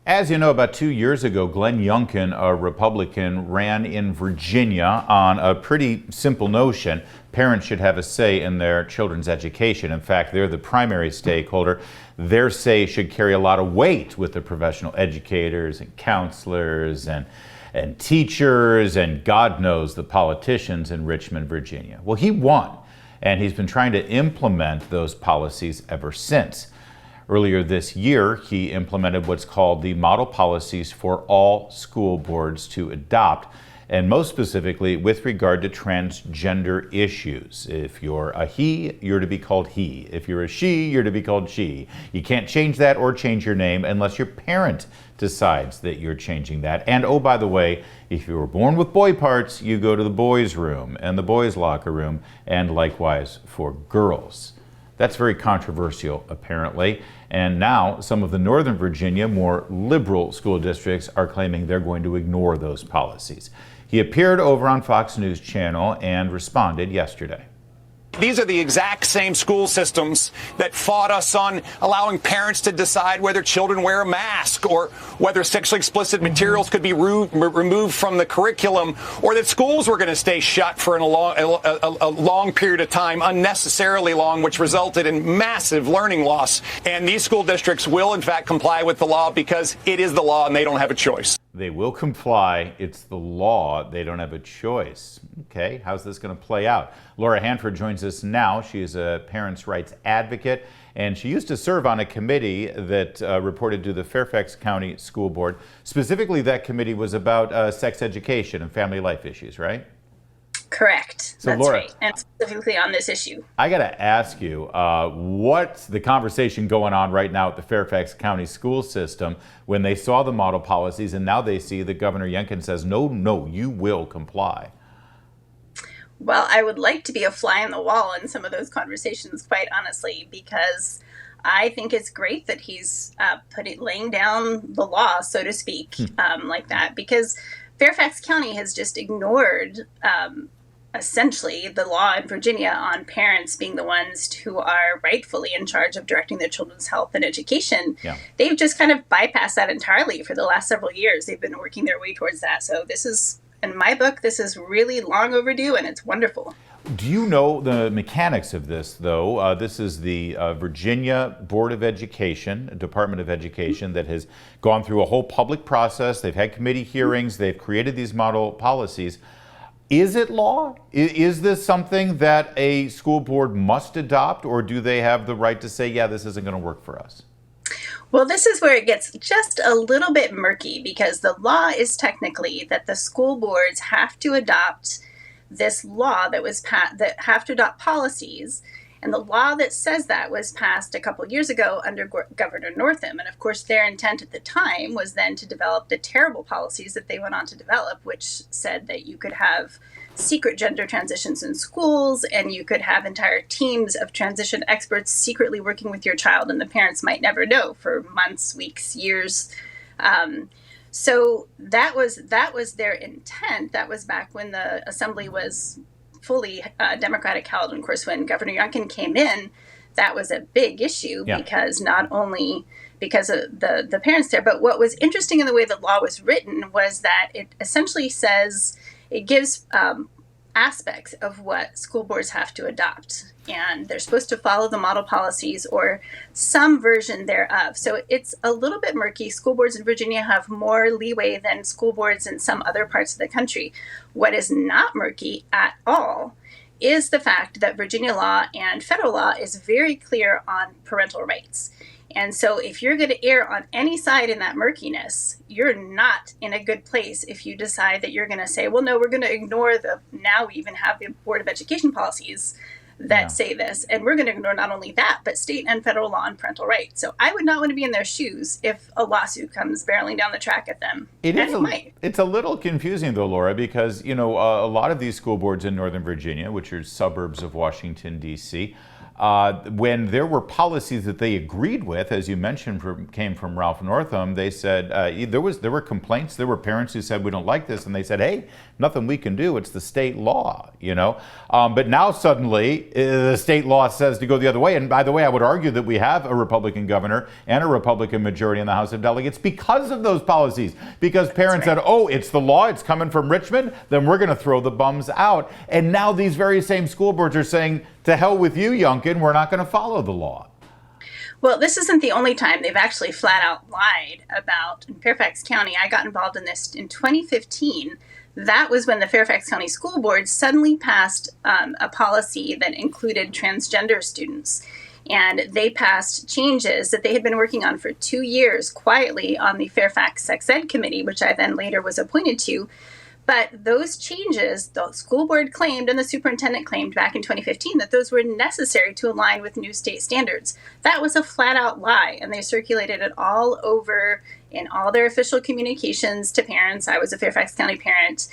As you know, about 2 years ago, Glenn Youngkin, a Republican, ran in Virginia on a pretty simple notion. Parents should have a say in their children's education. In fact, they're the primary stakeholder. Their say should carry a lot of weight with the professional educators and counselors and teachers and God knows the politicians in Richmond, Virginia. Well, he won, and he's been trying to implement those policies ever since. Earlier this year, he implemented what's called the model policies for all school boards to adopt, and most specifically with regard to transgender issues. If you're a he, you're to be called he. If you're a she, you're to be called she. You can't change that or change your name unless your parent decides that you're changing that. And oh, by the way, if you were born with boy parts, you go to the boys' room and the boys' locker room, and likewise for girls. That's very controversial, apparently. And now some of the Northern Virginia, more liberal school districts are claiming they're going to ignore those policies. He appeared over on Fox News Channel and responded yesterday. These are the exact same school systems that fought us on allowing parents to decide whether children wear a mask or whether sexually explicit materials could be removed from the curriculum, or that schools were going to stay shut for a long period of time, unnecessarily long, which resulted in massive learning loss. And these school districts will, in fact, comply with the law because it is the law and they don't have a choice. They will comply. It's the law. They don't have a choice. Okay, how's this going to play out? Laura Hanford joins us now. She is a parents' rights advocate, and she used to serve on a committee that reported to the Fairfax County School Board. Specifically, that committee was about sex education and family life issues, right? Correct. So, that's Laura, right. And specifically on this issue. I got to ask you, what's the conversation going on right now at the Fairfax County school system when they saw the model policies and now they see that Governor Youngkin says, no, you will comply? Well, I would like to be a fly on the wall in some of those conversations, quite honestly, because I think it's great that he's laying down the law, so to speak, like that, because Fairfax County has just ignored essentially the law in Virginia on parents being the ones who are rightfully in charge of directing their children's health and education. Yeah. They've just kind of bypassed that entirely for the last several years. They've been working their way towards that. So this is, in my book, this is really long overdue, and it's wonderful. Do you know the mechanics of this, though? This is the Virginia Board of Education, Department of Education, that has gone through a whole public process. They've had committee hearings. They've created these model policies. Is it law? Is this something that a school board must adopt, or do they have the right to say, yeah, this isn't going to work for us? Well, this is where it gets just a little bit murky, because the law is technically that the school boards have to adopt this law that was passed, that have to adopt policies. And the law that says that was passed a couple years ago under Governor Northam. And of course, their intent at the time was then to develop the terrible policies that they went on to develop, which said that you could have secret gender transitions in schools, and you could have entire teams of transition experts secretly working with your child, and the parents might never know for months, weeks, years. So that was their intent. That was back when the assembly was fully Democratic held. And of course, when Governor Youngkin came in, that was a big issue, because not only because of the parents there, but what was interesting in the way the law was written was that it essentially says, it gives aspects of what school boards have to adopt. And they're supposed to follow the model policies or some version thereof. So it's a little bit murky. School boards in Virginia have more leeway than school boards in some other parts of the country. What is not murky at all is the fact that Virginia law and federal law is very clear on parental rights. And so if you're going to err on any side in that murkiness, you're not in a good place if you decide that you're going to say, well, no, we're going to ignore now we even have the Board of Education policies that say this. And we're going to ignore not only that, but state and federal law on parental rights. So I would not want to be in their shoes if a lawsuit comes barreling down the track at them. It's a little confusing, though, Laura, because, a lot of these school boards in Northern Virginia, which are suburbs of Washington, D.C., when there were policies that they agreed with, as you mentioned, came from Ralph Northam, they said there were complaints. There were parents who said, we don't like this, and they said, hey, nothing we can do. It's the state law, you know. But now suddenly the state law says to go the other way. And by the way, I would argue that we have a Republican governor and a Republican majority in the House of Delegates because of those policies. Because parents said, oh, it's the law, it's coming from Richmond, then we're going to throw the bums out. And now these very same school boards are saying, to hell with you, Youngkin, we're not going to follow the law. Well, this isn't the only time they've actually flat out lied about in Fairfax County. I got involved in this in 2015. That was when the Fairfax County School Board suddenly passed a policy that included transgender students. And they passed changes that they had been working on for 2 years quietly on the Fairfax Sex Ed Committee, which I then later was appointed to. But those changes, the school board claimed and the superintendent claimed back in 2015 that those were necessary to align with new state standards. That was a flat out lie, and they circulated it all over in all their official communications to parents. I was a Fairfax County parent.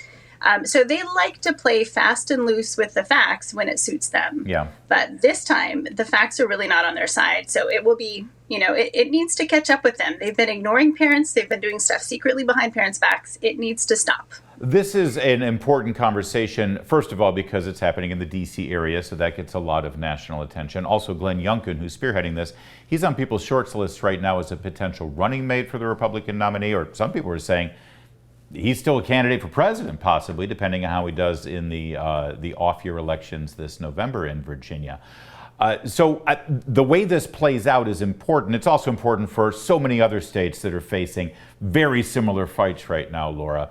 So they like to play fast and loose with the facts when it suits them. Yeah. But this time, the facts are really not on their side. So it will be, it needs to catch up with them. They've been ignoring parents. They've been doing stuff secretly behind parents' backs. It needs to stop. This is an important conversation, first of all, because it's happening in the D.C. area, so that gets a lot of national attention. Also, Glenn Youngkin, who's spearheading this, he's on people's shorts lists right now as a potential running mate for the Republican nominee, or some people are saying he's still a candidate for president, possibly, depending on how he does in the off-year elections this November in Virginia. So the way this plays out is important. It's also important for so many other states that are facing very similar fights right now, Laura.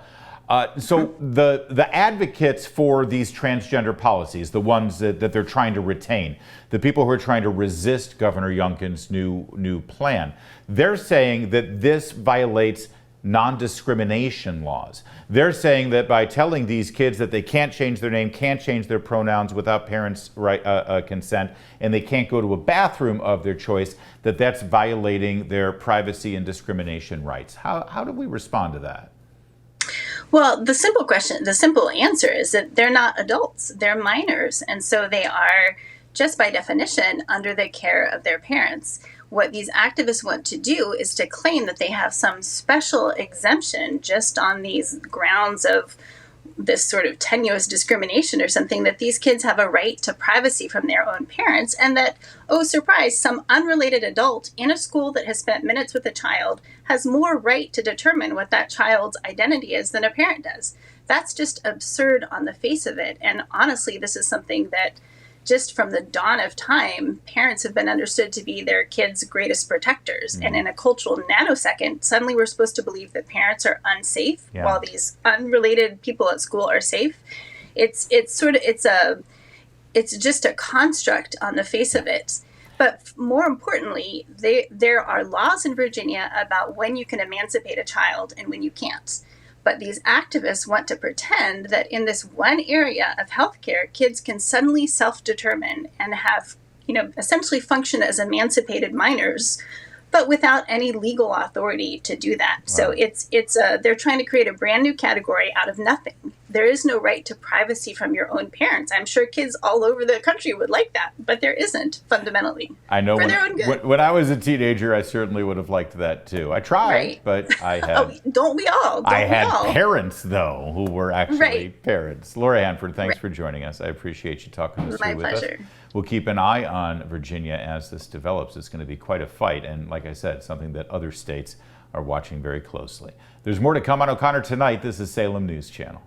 So the advocates for these transgender policies, the ones that they're trying to retain, the people who are trying to resist Governor Youngkin's new plan, they're saying that this violates non-discrimination laws. They're saying that by telling these kids that they can't change their name, can't change their pronouns without parents' consent, and they can't go to a bathroom of their choice, that's violating their privacy and discrimination rights. How do we respond to that? Well, the simple answer is that they're not adults, they're minors. And so they are, just by definition, under the care of their parents. What these activists want to do is to claim that they have some special exemption just on these grounds of this sort of tenuous discrimination or something, that these kids have a right to privacy from their own parents, and that, oh, surprise, some unrelated adult in a school that has spent minutes with a child has more right to determine what that child's identity is than a parent does. That's just absurd on the face of it. And honestly, this is something that just from the dawn of time, parents have been understood to be their kids' greatest protectors. Mm-hmm. And in a cultural nanosecond, suddenly we're supposed to believe that parents are unsafe while these unrelated people at school are safe. It's just a construct on the face of it. But more importantly, there are laws in Virginia about when you can emancipate a child and when you can't. But these activists want to pretend that in this one area of healthcare, kids can suddenly self-determine and have, essentially function as emancipated minors, but without any legal authority to do that. Wow. So they're trying to create a brand new category out of nothing. There is no right to privacy from your own parents. I'm sure kids all over the country would like that, but there isn't fundamentally. I know for their own good. When I was a teenager, I certainly would have liked that too. I tried, right. But I had. Don't we all? I had parents though who were actually parents. Laura Hanford, thanks for joining us. I appreciate you talking this through with us. My pleasure. We'll keep an eye on Virginia as this develops. It's going to be quite a fight, and like I said, something that other states are watching very closely. There's more to come on O'Connor tonight. This is Salem News Channel.